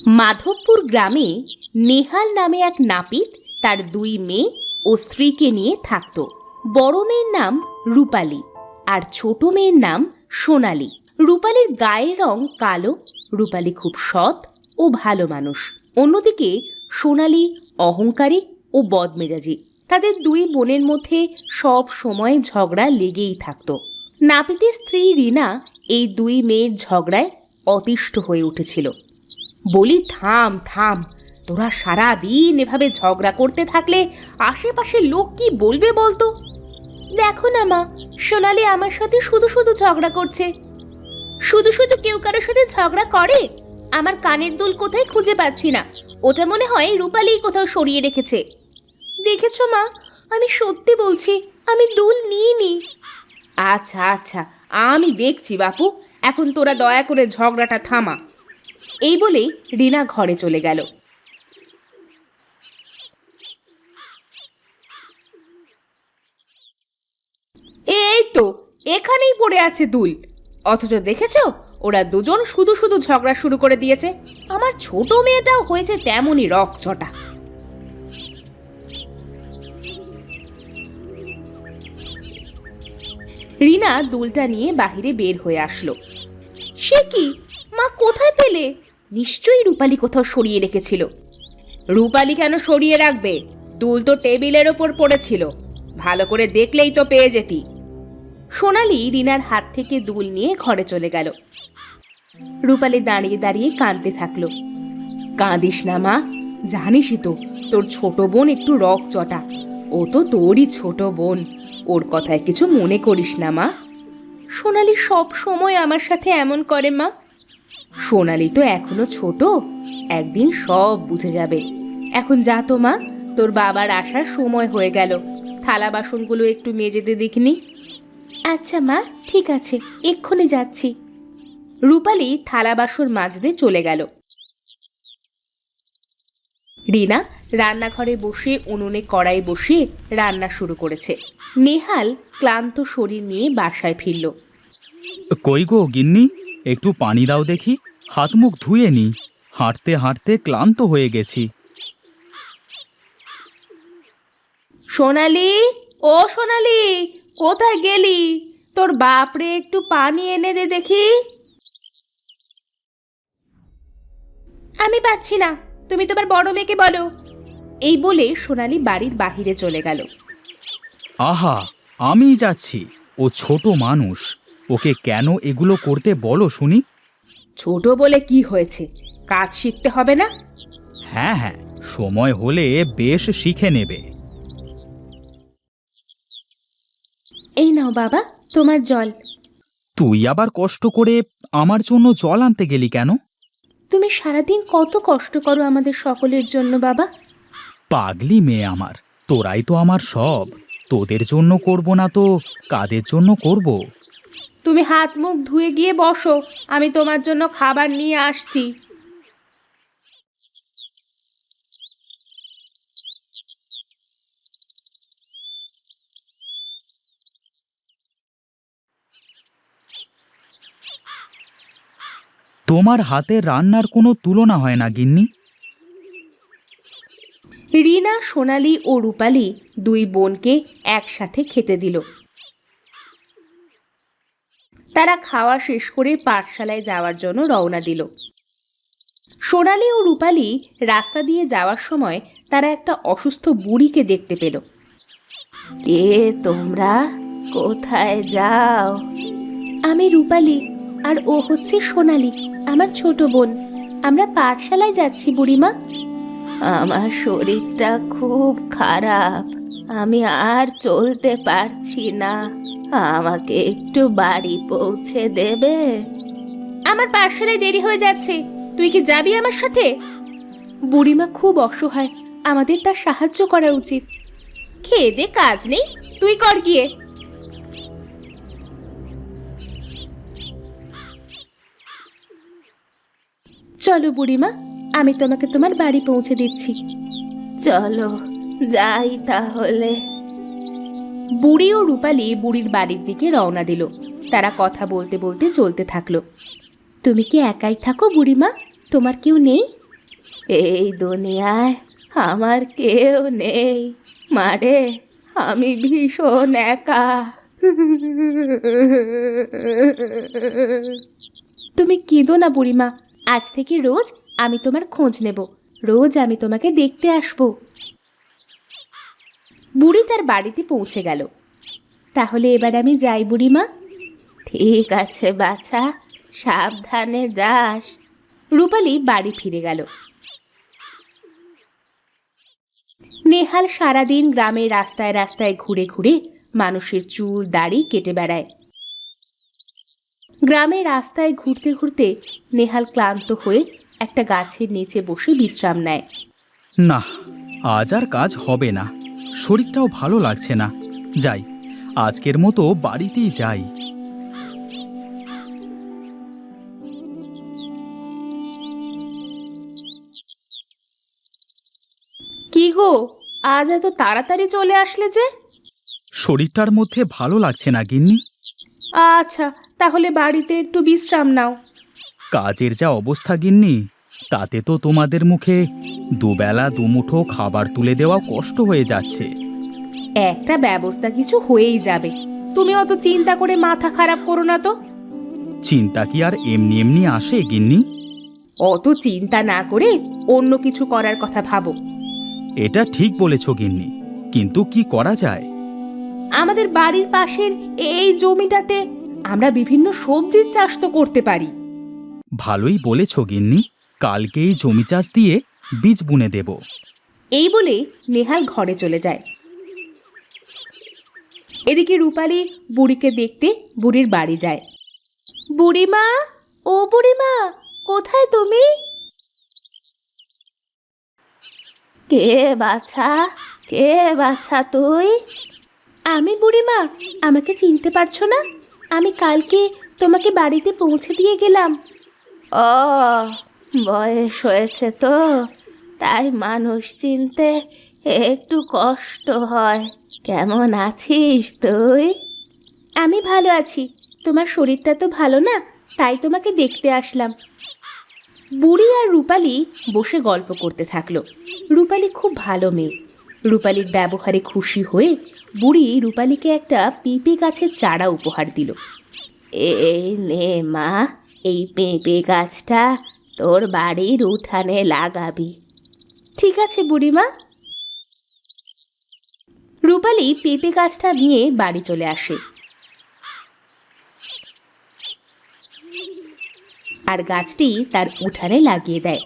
মাধবপুর গ্রামে নেহাল নামে এক নাপিত তার দুই মেয়ে ও স্ত্রীকে নিয়ে থাকত। বড় মেয়ের নাম রূপালী আর ছোট মেয়ের নাম সোনালী। রূপালীর গায়ের রং কালো। রূপালী খুব সৎ ও ভালো মানুষ। অন্যদিকে সোনালী অহংকারী ও বদমেজাজি। তাদের দুই বোনের মধ্যে সব সময় ঝগড়া লেগেই থাকত। নাপিতের স্ত্রী রিনা এই দুই মেয়ের ঝগড়ায় অতিষ্ঠ হয়ে উঠেছিল। বলি, থাম থাম, তোরা সারা দিন এভাবে ঝগড়া করতে থাকলে আশেপাশের লোক কি বলবে বলতো? দেখো না মা, সোনালী আমার সাথে শুধু শুধু ঝগড়া করছে। শুধু শুধু কেউ কারোর সাথে ঝগড়া করে? আমার কানের দুল কোথায় খুঁজে পাচ্ছি না। ওটা মনে হয় রূপালী কোথাও সরিয়ে রেখেছে। দেখেছো মা, আমি সত্যি বলছি, আমি দুল নিইনি। আচ্ছা আচ্ছা, আমি দেখছি বাপু, এখন তোরা দয়া করে ঝগড়াটা থামা। এই বলে রিনা ঘরে চলে গেল। এই তো এখানেই পড়ে আছে দুল, অথচ দেখেছো ওরা দুজন শুধু শুধু ঝগড়া শুরু করে দিয়েছে। আমার ছোট মেয়েটাও হয়েছে তেমনই রকচটা। রিনা দুলটা নিয়ে বাহিরে বের হয়ে আসলো। সে কি মা, কোথায় পেলে? নিশ্চয়ই রূপালী কোথাও সরিয়ে রেখেছিল। রূপালী কেন সরিয়ে রাখবে? দুল তো টেবিলের ওপর পড়েছিল, ভালো করে দেখলেই তো পেয়ে যেতি। সোনালী রিনার হাত থেকে দুল নিয়ে ঘরে চলে গেল। রূপালী দাঁড়িয়ে দাঁড়িয়ে কাঁদতে থাকলো। কাঁদিস না মা, জানিসই তো তোর ছোট বোন একটু রকচটা। ও তো তোরই ছোট বোন, ওর কথায় কিছু মনে করিস না মা। সোনালী সব সময় আমার সাথে এমন করে মা। সোনালী তো এখনো ছোট, একদিন সব বুঝে যাবে। এখন যা তো মা, তোর বাবার আসার সময় হয়ে গেল। থালা বাসনগুলো একটু মেজেতে দেখিনি। আচ্ছা মা, ঠিক আছে, এক্ষুনি যাচ্ছি। রূপালী থালা বাসন মাজতে চলে গেল। রিনা রান্নাঘরে বসে উনুনে কড়াই বসিয়ে রান্না শুরু করেছে। নেহাল ক্লান্ত শরীর নিয়ে বাসায় ফিরল। কই গো গিন্নি, একটু পানি দাও দেখি, হাত মুখ ধুয়ে নি। হাঁটতে হাঁটতে ক্লান্ত হয়ে গেছি। সোনালী, ও সোনালী, কোথায় গেলি? তোর বাপরে একটু পানি এনে দে দেখি। আমি পারছি না, তুমি তোমার বড় মেয়েকে বলো। এই বলে সোনালী বাড়ির বাহিরে চলে গেল। আহা, আমি যাচ্ছি, ও ছোট মানুষ, ওকে কেন এগুলো করতে বলো শুনি। ছোট বলে কি হয়েছে, কাজ শিখতে হবে না? হ্যাঁ হ্যাঁ, সময় হলে বেশ শিখে নেবে। এই নাও বাবা, তোমার জল। তুই আবার কষ্ট করে আমার জন্য জল আনতে গেলি কেন? তুমি সারাদিন কত কষ্ট করো আমাদের সকলের জন্য বাবা। পাগলি মেয়ে আমার, তোরাই তো আমার সব। তোদের জন্য করব না তো কাদের জন্য করব? তুমি হাত মুখ ধুয়ে গিয়ে বসো, আমি তোমার জন্য খাবার নিয়ে আসছি। তোমার হাতের রান্নার কোনো তুলনা হয় না গিন্নি। রিনা, সোনালী ও রূপালী দুই বোনকে একসাথে খেতে দিল। তারা খাওয়া শেষ করে পাঠশালায় যাওয়ার জন্য রওনা দিল। সোনালী ও রূপালী রাস্তা দিয়ে যাওয়ার সময় তারা একটা অসুস্থ বুড়িকে দেখতে পেল। কে তোমরা, কোথায় যাও? আমি রূপালী, আর ও হচ্ছে সোনালী, আমার ছোট বোন। আমরা পাঠশালায় যাচ্ছি বুড়িমা। আমার শরীরটা খুব খারাপ, আমি আর চলতে পারছি না, আমাকে একটু বাড়ি পৌঁছে দেবে? আমার পাঠশালায় দেরি হয়ে যাচ্ছে, তুই কি যাবি আমার সাথে? বুড়িমা খুব অসহায়, আমাদের তার সাহায্য করা উচিত। খেয়ে দে কাজ নেই, তুই কর গিয়ে। চলো বুড়িমা, আমি তোমাকে তোমার বাড়ি পৌঁছে দিচ্ছি। চলো যাই তাহলে। বুড়ি ও রূপালী বুড়ির বাড়ির দিকে রওনা দিল। তারা কথা বলতে বলতে চলতে থাকলো। তুমি কি একাই থাকো বুড়িমা? তোমার কেউ নেই? এই দুনিয়ায় আমার কেউ নেই মারে, আমি ভীষণ একা। তুমি কেঁদো না বুড়িমা, আজ থেকে রোজ আমি তোমার খোঁজ নেব, রোজ আমি তোমাকে দেখতে আসব। বুড়ি তার বাড়িতে পৌঁছে গেল। তাহলে এবার আমি যাই বুড়িমা? ঠিক আছে বাছা, সাবধানে যাস। রূপালী বাড়ি ফিরে গেল। নেহাল সারাদিন গ্রামের রাস্তায় রাস্তায় ঘুরে ঘুরে মানুষের চুল দাড়ি কেটে বেড়ায়। গ্রামের রাস্তায় ঘুরতে ঘুরতে নেহাল ক্লান্ত হয়ে একটা গাছের নিচে বসে বিশ্রাম নেয়। না, আজ আর কাজ হবে না, শরীরটাও ভালো লাগছে না। যাই, আজকের মতো বাড়িতেই যাই। কি গো, আজ এত তাড়াতাড়ি চলে আসলে যে? শরীরটার মধ্যে ভালো লাগছে না গিন্নি। আচ্ছা, তাহলে বাড়িতে একটু বিশ্রাম নাও। কাজের যা অবস্থা গিন্নি, তাতে তো তোমাদের মুখে দুবেলা দুমুঠো খাবার তুলে দেওয়া কষ্ট হয়ে যাচ্ছে। একটা ব্যবস্থা কিছু হয়েই যাবে, তুমি অত চিন্তা করে মাথা খারাপ করো না তো। চিন্তা কি আর এমনি এমনি আসে গিন্নি? অত চিন্তা না করে অন্য কিছু করার কথা ভাবো। এটা ঠিক বলেছ গিন্নি, কিন্তু কি করা যায়? আমাদের বাড়ির পাশের এই জমিটাতে আমরা বিভিন্ন সবজির চাষ তো করতে পারি। ভালোই বলেছ গিন্নি, কালকেই জমি চাষ দিয়ে বীজ বুনে দেব। এই বলে নেহাল ঘরে চলে যায়। এদিকে রূপালী বুড়িকে দেখতে বুড়ির বাড়ি যায়। বুড়িমা, ও বুড়িমা, কোথায় তুমি? কে বাছা, কে বাছা তুই? আমি বুড়িমা, আমাকে চিনতে পারছো না? আমি কালকে তোমাকে বাড়িতে পৌঁছে দিয়ে গেলাম। ও, বয়স হয়েছে তো, তাই মানুষ চিনতে একটু কষ্ট হয়। কেমন আছিস তুই? আমি ভালো আছি, তোমার শরীরটা তো ভালো না, তাই তোমাকে দেখতে আসলাম। বুড়ি আর রূপালী বসে গল্প করতে থাকলো। রূপালী খুব ভালো মেয়ে। রূপালীর ব্যবহারে খুশি হয়ে বুড়ি রূপালীকে একটা পেঁপে গাছের চারা উপহার দিল। এই নে মা, এই পেঁপে গাছটা তোর বাড়ির উঠানে লাগাবি। ঠিক আছে বুড়িমা। রূপালী পেঁপে গাছটা নিয়ে বাড়ি চলে আসে আর গাছটি তার উঠানে লাগিয়ে দেয়।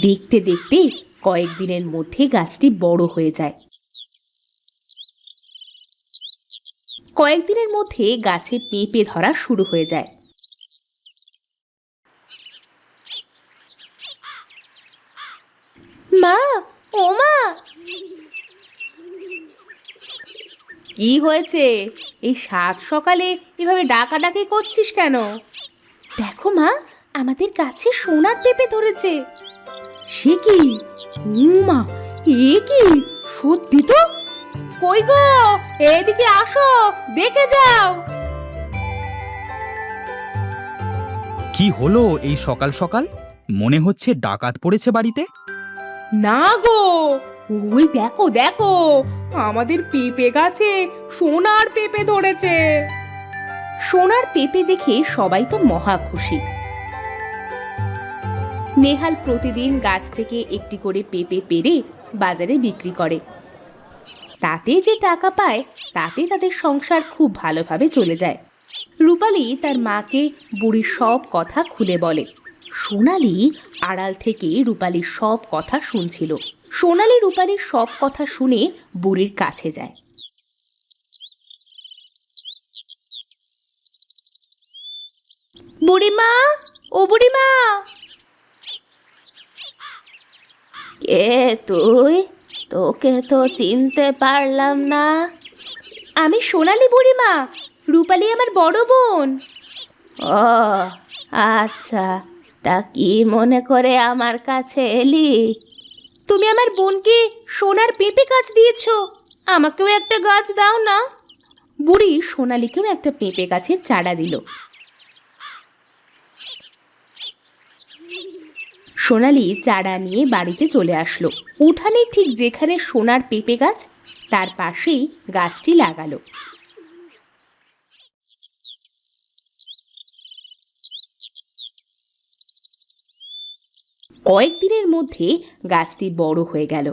দেখতে দেখতে কয়েকদিনের মধ্যে গাছটি বড় হয়ে যায়। কয়েকদিনের মধ্যে গাছে পেঁপে ধরা শুরু হয়ে যায়। মা, ও মা, কি হয়েছে? এই সাত সকালে এভাবে ডাকাডাকি করছিস কেন? দেখো মা, আমাদের গাছে সোনার পেঁপে ধরেছে। সে কি? মা, এ কি? সত্যি তো? কই গো, এদিকে আসো, দেখে যাও। কি হলো এই সকাল সকাল? মনে হচ্ছে ডাকাত পড়েছে বাড়িতে। না গো, ওই দেখো দেখো, আমাদের পেঁপে গাছে সোনার পেঁপে ধরেছে। সোনার পেঁপে দেখে সবাই তো মহা খুশি। নেহাল প্রতিদিন গাছ থেকে একটি করে পেঁপে পেড়ে বাজারে বিক্রি করে। তাতে যে টাকা পায় তাতে তাদের সংসার খুব ভালোভাবে চলে যায়। রূপালী তার মাকে বুড়ির সব কথা খুলে বলে। সোনালি আড়াল থেকে রূপালীর সব কথা শুনছিল। সোনালি রূপালীর সব কথা শুনে বুড়ির কাছে যায়। বুড়িমা, ও বুড়িমা। কে তুই? তোকে তো চিনতে পারলাম না। আমি সোনালি বুড়িমা, রূপালী আমার বড় বোন। ও আচ্ছা, তা কি মনে করে আমার কাছে এলি? তুমি আমার বোনকে সোনার পেঁপে গাছ দিয়েছো, আমাকেও একটা গাছ দাও না। বুড়ি সোনালীকেও একটা পেঁপে গাছের চারা দিল। সোনালি চারা নিয়ে বাড়িতে চলে আসলো। উঠানে ঠিক যেখানে সোনার পেঁপে গাছ, তার পাশেই গাছটি লাগালো। কয়েকদিনের মধ্যে গাছটি বড় হয়ে গেল।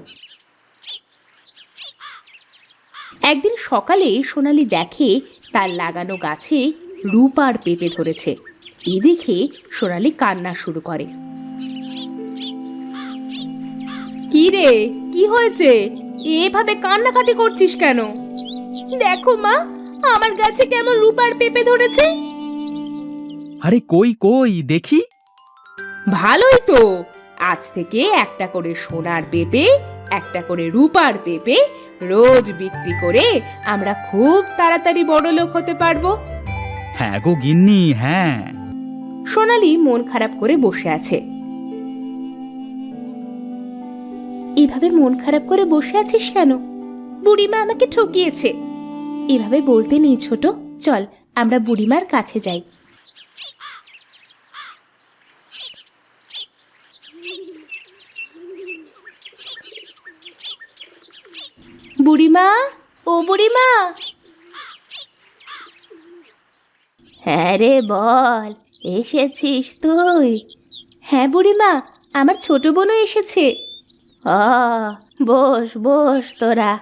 একদিন সকালে সোনালি দেখে তার লাগানো গাছে রূপার পেঁপে ধরেছে। এ দেখে সোনালি কান্না শুরু করে। কি রে, কি হয়েছে? এভাবে কান্নাকাটি করছিস কেন? দেখো মা, আমার গাছে কেমন রূপার পেঁপে ধরেছে। আরে কই কই দেখি। ভালোই তো, আজ থেকে একটা করে সোনার পেঁপে, একটা করে রূপার পেঁপে রোজ বিক্রি করে আমরা খুব তাড়াতাড়ি বড়লোক হতে পারবো। হ্যাঁ গো গিন্নি, হ্যাঁ। সোনালি মন খারাপ করে বসে আছে। এভাবে মন খারাপ করে বসে আছিস কেন? বুড়িমা আমাকে ঠকিয়েছে। এভাবে বলতে নেই ছোট, চল আমরা বুড়িমার কাছে যাই। বুড়িমা, ও বুড়িমা। হ্যাঁ রে, বল, এসেছিস তুই? হ্যাঁ বুড়িমা, আমার ছোট বোনও এসেছে। বস বস তোরা।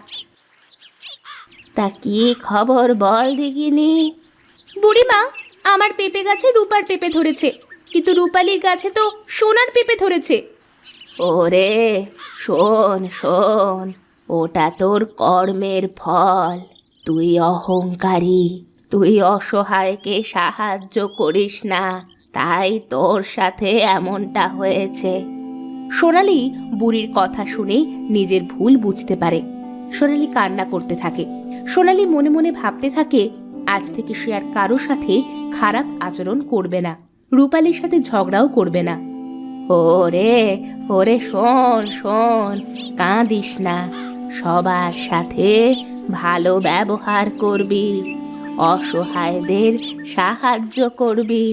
তা কি খবর বল দেখিনি। বুড়িমা, আমার পেঁপে গাছে রূপার পেঁপে ধরেছে, কিন্তু রূপালির গাছে তো সোনার পেঁপে ধরেছে। ওরে শোন শোন, ওটা তোর কর্মের ফল। তুই অহংকারী, তুই অসহায়কে সাহায্য করিস না, তাই তোর সাথে এমনটা হয়েছে। সোনালি বুড়ির কথা শুনে নিজের ভুল বুঝতে পারে। সোনালি কান্না করতে থাকে। সোনালি মনে মনে ভাবতে থাকে আজ থেকে সে আর কারো সাথে খারাপ আচরণ করবে না, রূপালির সাথে ঝগড়াও করবে না। ওরে ওরে শোন শোন, কাঁদিস না, সবার সাথে ভালো ব্যবহার করবি, অসহায়দের সাহায্য করবি।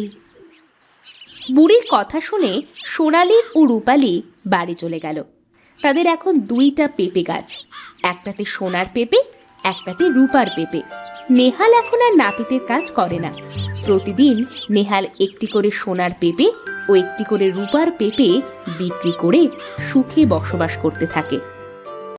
বুড়ির কথা শুনে সোনালি ও রূপালি বাড়ি চলে গেল। তাদের এখন দুইটা পেঁপে গাছ, একটাতে সোনার পেঁপে, একটাতে রূপার পেঁপে। নেহাল এখন আর নাপিতের কাজ করে না। প্রতিদিন নেহাল একটি করে সোনার পেঁপে ও একটি করে রূপার পেঁপে বিক্রি করে সুখে বসবাস করতে থাকে।